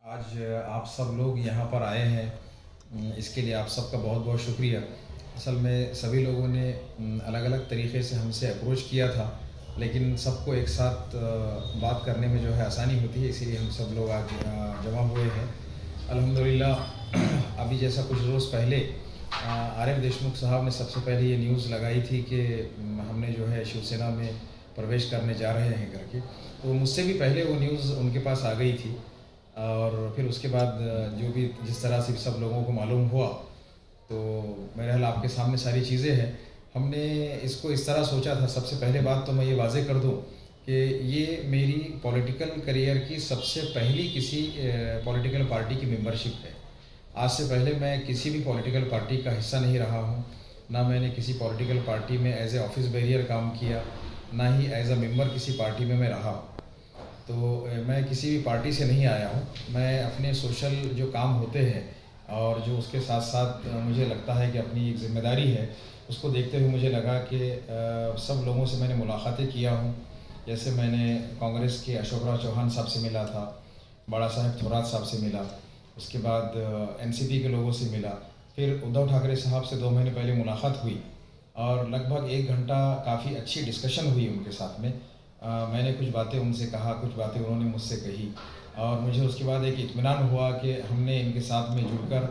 आज आप सब लोग यहाँ पर आए हैं, इसके लिए आप सबका बहुत बहुत शुक्रिया। असल में सभी लोगों ने अलग अलग तरीक़े से हमसे अप्रोच किया था, लेकिन सबको एक साथ बात करने में जो है आसानी होती है, इसीलिए हम सब लोग आज जमा हुए हैं। अल्हम्दुलिल्लाह अभी जैसा कुछ रोज़ पहले आरएफ देशमुख साहब ने सबसे पहले ये न्यूज़ लगाई थी कि हमने जो है शिवसेना में प्रवेश करने जा रहे हैं करके, तो मुझसे भी पहले वो न्यूज़ उनके पास आ गई थी। और फिर उसके बाद जो भी जिस तरह से सब लोगों को मालूम हुआ, तो मेरे ख्याल आपके सामने सारी चीज़ें हैं। हमने इसको इस तरह सोचा था। सबसे पहले बात तो मैं ये वाज़ेह कर दूं कि ये मेरी पॉलिटिकल करियर की सबसे पहली किसी पॉलिटिकल पार्टी की मेंबरशिप है। आज से पहले मैं किसी भी पॉलिटिकल पार्टी का हिस्सा नहीं रहा हूँ, ना मैंने किसी पॉलिटिकल पार्टी में एज ए ऑफिस बैरियर काम किया, ना ही एज अ मेंबर किसी पार्टी में मैं रहा। तो मैं किसी भी पार्टी से नहीं आया हूँ। मैं अपने सोशल जो काम होते हैं और जो उसके साथ साथ मुझे लगता है कि अपनी एक ज़िम्मेदारी है, उसको देखते हुए मुझे लगा कि सब लोगों से मैंने मुलाकातें किया हूँ। जैसे मैंने कांग्रेस के अशोक राव चौहान साहब से मिला था, बाला साहेब थोराट साहब से मिला, उसके बाद एनसीपी के लोगों से मिला, फिर उद्धव ठाकरे साहब से 2 महीने पहले मुलाकात हुई और लगभग 1 घंटा काफ़ी अच्छी डिस्कशन हुई उनके साथ में। मैंने कुछ बातें उनसे कहा, कुछ बातें उन्होंने मुझसे कही और मुझे उसके बाद एक इत्मीनान हुआ कि हमने इनके साथ में जुड़कर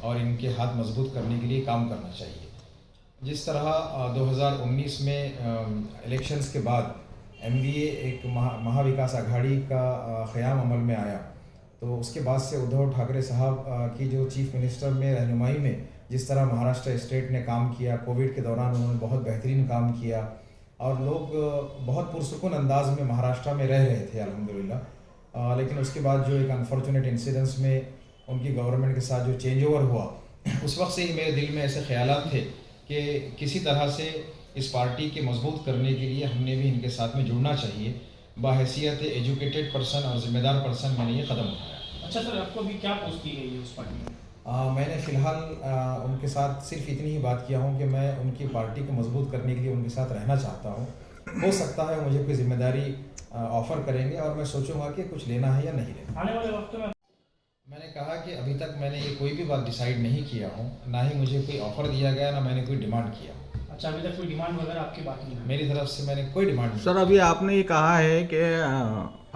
और इनके हाथ मजबूत करने के लिए काम करना चाहिए। जिस तरह 2019 में इलेक्शंस के बाद एमवीए एक महाविकास आघाड़ी का क़याम अमल में आया, तो उसके बाद से उद्धव ठाकरे साहब की जो चीफ मिनिस्टर में रहनुमाई में जिस तरह महाराष्ट्र स्टेट ने काम किया, कोविड के दौरान उन्होंने बहुत बेहतरीन काम किया और लोग बहुत पुरसुकून अंदाज में महाराष्ट्र में रह रहे थे अल्हम्दुलिल्लाह। लेकिन उसके बाद जो एक अनफॉर्चुनेट इंसिडेंट्स में उनकी गवर्नमेंट के साथ जो चेंज ओवर हुआ, उस वक्त से ही मेरे दिल में ऐसे ख्यालात थे कि किसी तरह से इस पार्टी के मजबूत करने के लिए हमने भी इनके साथ में जुड़ना चाहिए। बाहैसियत एजुकेटेड पर्सन और ज़िम्मेदार पर्सन मैंने ये कदम उठाया। अच्छा सर, आपको अभी क्या पोस्ट की गई है उस पार्टी में? मैंने फ़िलहाल उनके साथ सिर्फ इतनी ही बात किया हूँ कि मैं उनकी पार्टी को मजबूत करने के लिए उनके साथ रहना चाहता हूँ। हो सकता है मुझे कोई जिम्मेदारी ऑफ़र करेंगे और मैं सोचूंगा कि कुछ लेना है या नहीं लेना। आने वाले वक्त में मैंने कहा कि अभी तक मैंने ये कोई भी बात डिसाइड नहीं किया हूँ, ना ही मुझे कोई ऑफ़र दिया गया, ना मैंने कोई डिमांड किया। अच्छा, अभी तक कोई डिमांड वगैरह आपकी बाकी नहीं है? मेरी तरफ से मैंने कोई डिमांड नहीं। सर, अभी आपने ये कहा है कि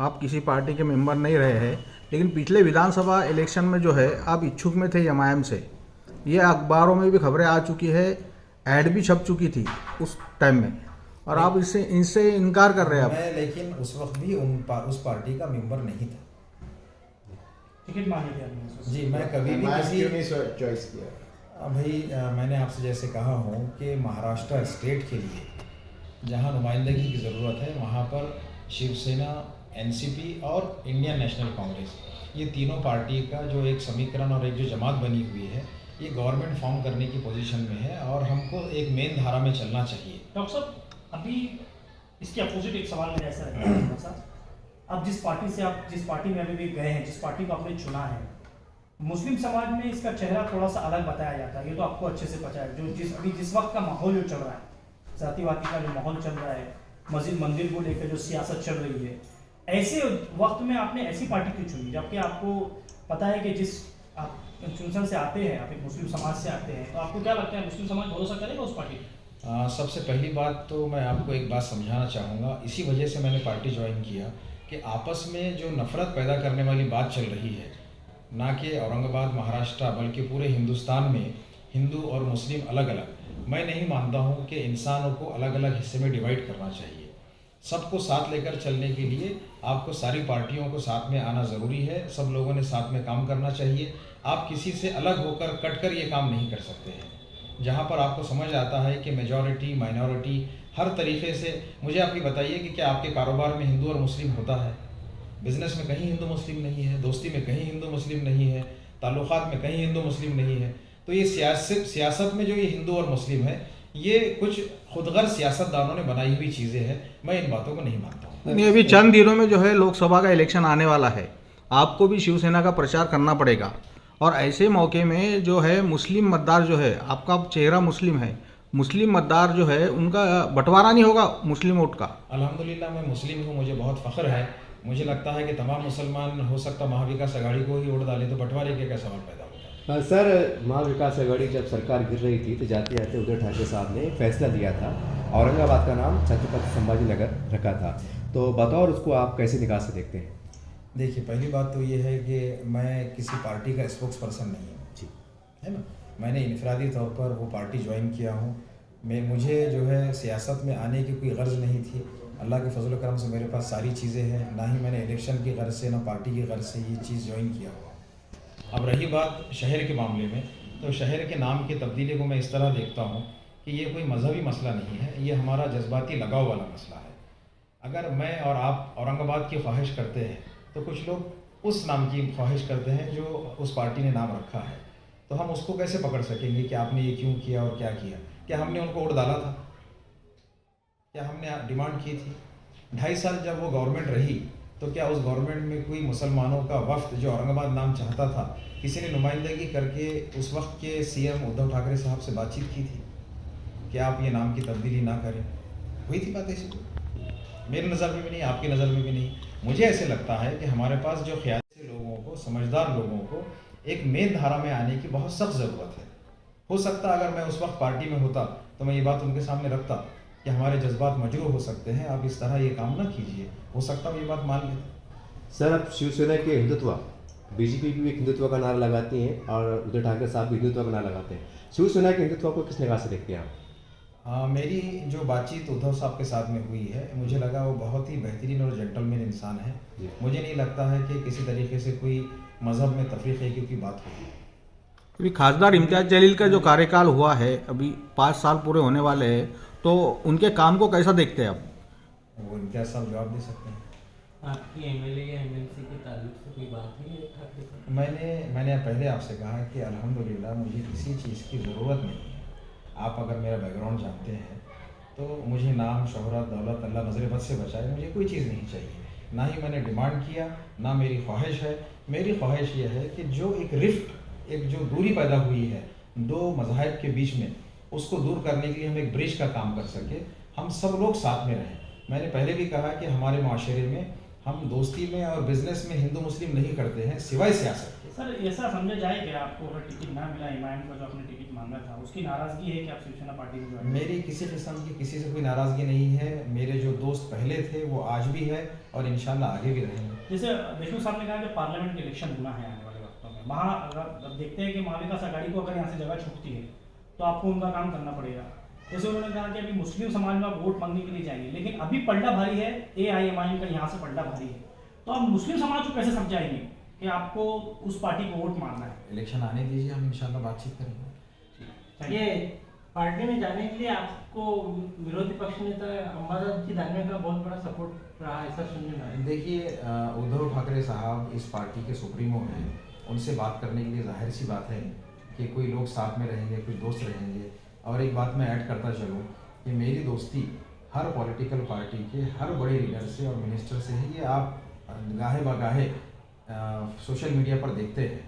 आप किसी पार्टी के मेंबर नहीं रहे हैं, लेकिन पिछले विधानसभा इलेक्शन में जो है आप इच्छुक में थे एमआईएम से। ये अखबारों में भी खबरें आ चुकी है, ऐड भी छप चुकी थी उस टाइम में, और आप इनसे इनकार कर रहे हैं। मैं लेकिन उस वक्त भी उस पार्टी का मेंबर नहीं था। टिकट मांगी थी आपने? जी, मैं कभी भी किसी चॉइस किया। भाई मैंने आपसे जैसे कहा हूँ कि महाराष्ट्र स्टेट के लिए जहाँ नुमाइंदगी की ज़रूरत है, वहाँ पर शिवसेना, एनसीपी और इंडियन नेशनल कांग्रेस, ये तीनों पार्टी का जो एक समीकरण और एक जो जमात बनी हुई है, ये गवर्नमेंट फॉर्म करने की पोजीशन में है और हमको एक मेन धारा में चलना चाहिए। डॉक्टर साहब, अभी इसके अपोजिट एक सवाल मेरा ऐसा रहता है सर, अब जिस पार्टी में अभी भी गए हैं, जिस पार्टी को आपने चुना है, मुस्लिम समाज में इसका चेहरा थोड़ा सा अलग बताया जाता है। ये तो आपको अच्छे से पता है। जो जिस वक्त का माहौल जो चल रहा है, जातिवादी का जो माहौल चल रहा है, मस्जिद मंदिर को लेकर जो सियासत चल रही है, ऐसे वक्त में आपने ऐसी पार्टी क्यों चुनी, जबकि आपको पता है कि जिस आप चुनसन से आते हैं, आप एक मुस्लिम समाज से आते हैं, तो आपको क्या लगता है मुस्लिम समाज भरोसा करेगा उस पार्टी पर? सबसे पहली बात तो मैं आपको एक बात समझाना चाहूँगा, इसी वजह से मैंने पार्टी ज्वाइन किया कि आपस में जो नफ़रत पैदा करने वाली बात चल रही है, ना कि औरंगाबाद महाराष्ट्र बल्कि पूरे हिंदुस्तान में हिंदू और मुस्लिम अलग अलग, मैं नहीं मानता हूँ कि इंसानों को अलग अलग हिस्से में डिवाइड करना चाहिए। सबको साथ लेकर चलने के लिए आपको सारी पार्टियों को साथ में आना ज़रूरी है, सब लोगों ने साथ में काम करना चाहिए। आप किसी से अलग होकर कट कर ये काम नहीं कर सकते हैं। जहाँ पर आपको समझ आता है कि मेजॉरिटी माइनॉरिटी हर तरीक़े से, मुझे आप ये बताइए कि क्या आपके कारोबार में हिंदू और मुस्लिम होता है? बिज़नेस में कहीं हिंदू मुस्लिम नहीं है, दोस्ती में कहीं हिंदू मुस्लिम नहीं है, ताल्लुकात में कहीं हिंदू मुस्लिम नहीं है। तो ये सियासत में जो ये हिंदू और मुस्लिम है, ये कुछ खुदगर्ज सियासतदानों ने बनाई हुई चीज़ें हैं। मैं इन बातों को नहीं मानता हूँ। नहीं, अभी चंद दिनों में जो है लोकसभा का इलेक्शन आने वाला है, आपको भी शिवसेना का प्रचार करना पड़ेगा, और ऐसे मौके में जो है मुस्लिम मतदार जो है, आपका चेहरा मुस्लिम है, मुस्लिम मतदार जो है उनका बंटवारा नहीं होगा मुस्लिम वोट का। अल्हम्दुलिल्लाह मैं मुस्लिम हूँ, मुझे बहुत फ़ख्र है मुझे लगता है कि तमाम मुसलमान हो सकता महाविकास आघाड़ी को ही वोट डाले, तो बंटवारे के क्या सवाल पैदा होता है। सर, महाविकास आघाड़ी जब सरकार गिर रही थी तो जाते जाते उद्धव ठाकरे साहब ने फैसला दिया था, औरंगाबाद का नाम छत्रपति संभाजी नगर रखा था, तो बतौर उसको आप कैसे निगाह से देखते हैं? देखिए, पहली बात तो ये है कि मैं किसी पार्टी का स्पोक्स पर्सन नहीं हूँ, जी, है ना। मैंने इनफरादी तौर पर वो पार्टी ज्वाइन किया हूँ। मुझे जो है सियासत में आने की कोई गर्ज नहीं थी। अल्लाह के फजल करम से मेरे पास सारी चीज़ें हैं, ना ही मैंने इलेक्शन की गर्ज से ना पार्टी की गर्ज से ये चीज़ ज्वाइन किया हुआ। अब रही बात शहर के मामले में, तो शहर के नाम की तब्दीली को मैं इस तरह देखता हूँ कि ये कोई मजहबी मसला नहीं है, ये हमारा जज्बाती लगाव वाला मसला है। अगर मैं और आप औरंगाबाद की ख्वाहिश करते हैं तो कुछ लोग उस नाम की ख्वाहिश करते हैं जो उस पार्टी ने नाम रखा है, तो हम उसको कैसे पकड़ सकेंगे कि आपने ये क्यों किया और क्या किया? क्या हमने उनको वोट डाला था? क्या हमने डिमांड की थी? 2.5 साल जब वो गवर्नमेंट रही तो क्या उस गवर्नमेंट में कोई मुसलमानों का वफ्द जो औरंगाबाद नाम चाहता था, किसी ने नुमाइंदगी करके उस वक्त के सीएम उद्धव ठाकरे साहब से बातचीत की थी कि आप ये नाम की तब्दीली ना करें? हुई थी बात ऐसी? मेरी नज़र में भी नहीं, आपकी नज़र में भी नहीं। मुझे ऐसे लगता है कि हमारे पास जो ख्याली लोगों को, समझदार लोगों को एक मेन धारा में आने की बहुत सख्त ज़रूरत है। हो सकता अगर मैं उस वक्त पार्टी में होता तो मैं ये बात उनके सामने रखता कि हमारे जज्बात मजरूह हो सकते हैं, आप इस तरह ये काम ना कीजिए। हो सकता है ये बात मान लेते। सर, अब शिवसेना के हिंदुत्व, बीजेपी भी एक हिंदुत्व का नारा लगाती हैं और उद्धव ठाकरे साहब भी हिंदुत्व का नारा लगाते हैं। शिवसेना के हिंदुत्व को किस निगाह से देखते हैं आप? मेरी जो बातचीत उद्धव साहब के साथ में हुई है, मुझे लगा वो बहुत ही बेहतरीन और जेंटलमैन इंसान है। मुझे नहीं लगता है कि किसी तरीके से कोई मज़हब में तफरीक़े की बात होगी। अभी खासदार इम्तियाज़ जलील का जो कार्यकाल हुआ है, अभी 5 साल पूरे होने वाले हैं, तो उनके काम को कैसा देखते हैं आप? वो इम्तियाज़ साहब जवाब दे सकते हैं। आपकी एमएलए या एमएलसी के ताल्लुक से कोई बात हुई है ठाकरे साहब? मैंने पहले आपसे कहा कि अल्हम्दुलिल्लाह मुझे किसी चीज़ की ज़रूरत नहीं है। आप अगर मेरा बैकग्राउंड जानते हैं तो मुझे नाम, शोहरत, दौलत अल्लाह नज़र बद से बचाए, मुझे कोई चीज़ नहीं चाहिए। ना ही मैंने डिमांड किया, ना मेरी ख्वाहिश है। मेरी ख्वाहिश ये है कि जो एक रिफ्ट, एक जो दूरी पैदा हुई है दो मज़ाहिब के बीच में, उसको दूर करने के लिए हम एक ब्रिज का काम कर सके, हम सब लोग साथ में रहें। मैंने पहले भी कहा कि हमारे माशरे में हम दोस्ती में और बिजनेस में हिंदू मुस्लिम नहीं करते हैं सिवाय सियासत के। सर, ऐसा समझा जाए कि आपको अगर टिकट ना मिला, इमाम का जो आपने टिकट मांगा था, उसकी नाराज़गी है कि आप शिवसेना पार्टी में ज्वाइन? मेरी किसी किस्म की किसी से कोई नाराज़गी नहीं है। मेरे जो दोस्त पहले थे वो आज भी है और इंशाल्लाह आगे भी रहेंगे। जैसे देशमुख साहब ने कहा कि पार्लियामेंट के इलेक्शन होना है आने वाले वक्तों में, वहाँ अगर देखते हैं कि महाविकास आघाड़ी को अगर यहाँ से जगह छूटती है तो आपको उनका काम करना पड़ेगा। जैसे उन्होंने कहा कि अभी मुस्लिम समाज में आप वोट मांगने के लिए जाएंगे, लेकिन अभी पलड़ा भारी है, AIMIM का यहाँ से पलड़ा भारी है, तो आप मुस्लिम समाज को कैसे समझाएंगे कि आपको उस पार्टी को वोट मारना है? इलेक्शन आने दीजिए, हम इंशाल्लाह बातचीत करेंगे। ये पार्टी में जाने के लिए आपको विरोधी पक्ष नेता अम्बादास जी दानवे का बहुत बड़ा सपोर्ट रहा, ऐसा सुनने में आया। देखिए, उद्धव ठाकरे साहब इस पार्टी के सुप्रीमो हैं, उनसे बात करने के लिए जाहिर सी बात है कि कोई लोग साथ में रहेंगे, कुछ दोस्त रहेंगे। और एक बात मैं ऐड करता चलूँ कि मेरी दोस्ती हर पॉलिटिकल पार्टी के हर बड़े लीडर से और मिनिस्टर से है। ये आप गाहे बगाहे सोशल मीडिया पर देखते हैं,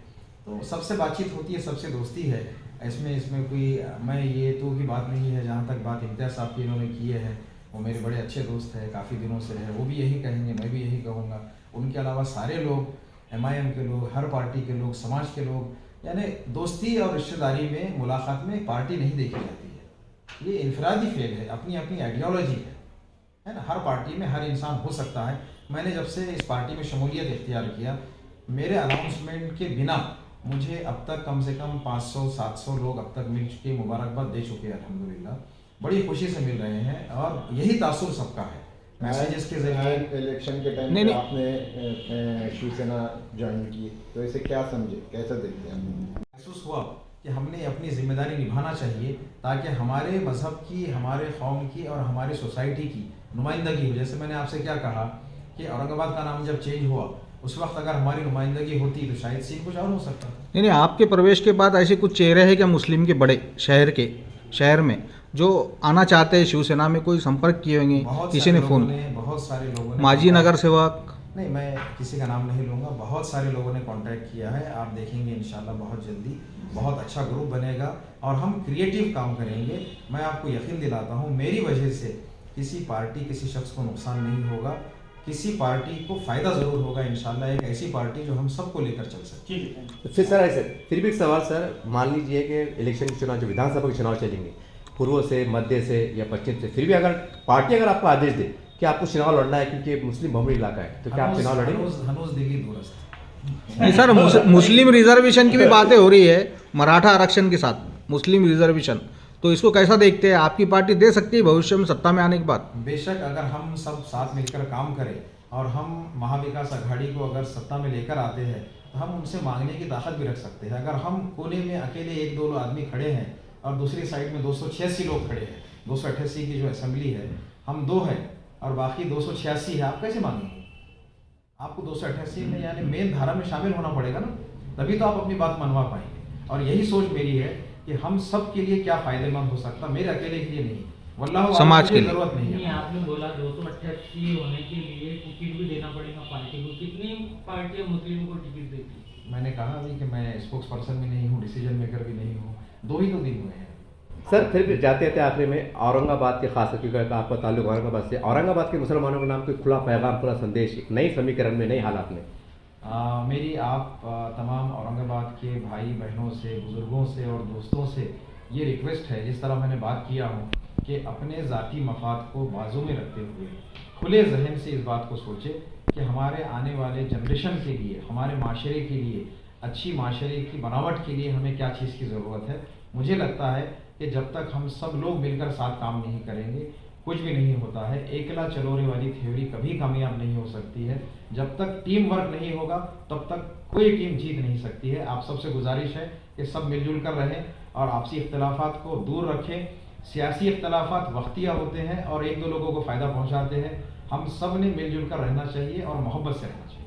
तो सबसे बातचीत होती है, सबसे दोस्ती है। इसमें कोई मैं ये तो की बात नहीं है। जहाँ तक बात इम्तियाज़ साहब की इन्होंने की है, वो मेरे बड़े अच्छे दोस्त हैं, काफ़ी दिनों से है, वो भी यही कहेंगे, मैं भी यही कहूँगा। उनके अलावा सारे लोग, MIM के लोग, हर पार्टी के लोग, समाज के लोग, यानी दोस्ती और रिश्तेदारी में, मुलाकात में पार्टी नहीं देखी जाती है। ये इनफरादी फेल है, अपनी अपनी आइडियोलॉजी है ना। हर पार्टी में हर इंसान हो सकता है। मैंने जब से इस पार्टी में शमूलियत इख्तियार किया, मेरे अनाउंसमेंट के बिना मुझे अब तक कम से कम 500-700 लोग अब तक मिल चुके, मुबारकबाद दे चुके हैं अल्हम्दुलिल्लाह। बड़ी खुशी से मिल रहे हैं और यही तासुर सबका है। मैसेजेस के जरिए इलेक्शन के टाइम नहीं, पे नहीं। आपने शिवसेना ज्वाइन की, तो इसे क्या समझे, कैसा देखते हैं? महसूस हुआ कि हमने अपनी जिम्मेदारी निभाना चाहिए ताकि हमारे मज़हब की, हमारे कौम की और हमारी सोसाइटी की नुमाइंदगी हो। जैसे मैंने आपसे क्या कहा कि औरंगाबाद का नाम जब चेंज हुआ, उस वक्त अगर हमारी नुमाइंदगी होती तो शायद सीन कुछ और हो सकता था। नहीं, आपके प्रवेश के बाद ऐसे कुछ चेहरे हैं क्या मुस्लिम के बड़े शहर में जो आना चाहते हैं शिवसेना में? कोई संपर्क किए होंगे किसी ने फ़ोन? बहुत सारे लोगों ने, माजी नगर सेवक, नहीं मैं किसी का नाम नहीं लूँगा, बहुत सारे लोगों ने कांटेक्ट किया है। आप देखेंगे इंशाल्लाह बहुत जल्दी बहुत अच्छा ग्रुप बनेगा और हम क्रिएटिव काम करेंगे। मैं आपको यकीन दिलाता हूँ, मेरी वजह से किसी पार्टी, किसी शख्स को नुकसान नहीं होगा। किसी पार्टी को फ़ायदा ज़रूर होगा इंशाल्लाह, एक ऐसी पार्टी जो हम सबको लेकर चल सकती है। ठीक है, थैंक यू। फिर सर ऐसे फिर भी एक सवाल सर, मान लीजिए कि इलेक्शन के चुनाव जो विधानसभा के चुनाव चलेंगे पूर्व से, मध्य से या पश्चिम से, फिर भी अगर पार्टी अगर आपको आदेश दे कि आपको चुनाव लड़ना है क्योंकि मुस्लिम बहुमत इलाका है, तो क्या आप चुनाव लड़ेंगे? हनूज दिल्ली दूरस्थ। नहीं सर, मुस्लिम रिजर्वेशन की भी बातें हो रही है, मराठा आरक्षण के साथ मुस्लिम रिजर्वेशन, तो इसको कैसा देखते हैं? आपकी पार्टी दे सकती है भविष्य में सत्ता में आने के बाद? बेशक अगर हम सब साथ मिलकर काम करें और हम महाविकास अघाड़ी को अगर सत्ता में लेकर आते हैं तो हम उनसे मांगने की ताकत भी रख सकते हैं। अगर हम कोने में अकेले 1-2 आदमी खड़े हैं और दूसरी साइड में 286 लोग खड़े हैं, 288 की जो असेंबली है, हम 2 हैं और बाकी 286 है, आप कैसे मांगेंगे? आपको 288 में यानी मेन धारा में शामिल होना पड़ेगा ना, तभी तो आप अपनी बात मनवा पाएंगे। और यही सोच मेरी है कि हम सब के लिए क्या फायदेमंद हो सकता, मेरे अकेले के लिए नहीं, वल्लाह समाज के लिए जरूरत नहीं नहीं, है। आपने बोला 288 होने के लिए टिकट भी देना पड़ेगा पार्टी को, कितनी पार्टियां मुस्लिम को टिकट देती? मैंने कहा अभी कि मैं स्पोक्स पर्सन भी नहीं हूँ, डिसीजन मेकर भी नहीं हूँ, 2 ही तो दिन हुए हैं। सर फिर भी जाते जाते आखिरी में औरंगाबाद के खास क्योंकि आपका ताल्लुक औरंगाबाद से, औरंगाबाद के मुसलमानों के नाम कोई खुला पैगाम, खुला संदेश नई समीकरण में, नई हालात में? मेरी आप तमाम औरंगाबाद के भाई बहनों से, बुज़ुर्गों से और दोस्तों से ये रिक्वेस्ट है, जिस तरह मैंने बात किया हूँ कि अपने ज़ाती मफाद को बाजू में रखते हुए खुले जहन से इस बात को सोचें कि हमारे आने वाले जनरेशन के लिए, हमारे माशरे के लिए, अच्छी माशरे की बनावट के लिए हमें क्या चीज़ की ज़रूरत है। मुझे लगता है कि जब तक हम सब लोग मिलकर साथ काम नहीं करेंगे कुछ भी नहीं होता है। एकला चलोरे वाली थ्योरी कभी कामयाब नहीं हो सकती है। जब तक टीम वर्क नहीं होगा तब तक कोई टीम जीत नहीं सकती है। आप सबसे गुजारिश है कि सब मिलजुल कर रहें और आपसी इख्तलाफात को दूर रखें। सियासी इख्तलाफात वक्तिया होते हैं और 1-2 लोगों को फ़ायदा पहुंचाते हैं। हम सब ने मिलजुल कर रहना चाहिए और मोहब्बत से रहना चाहिए।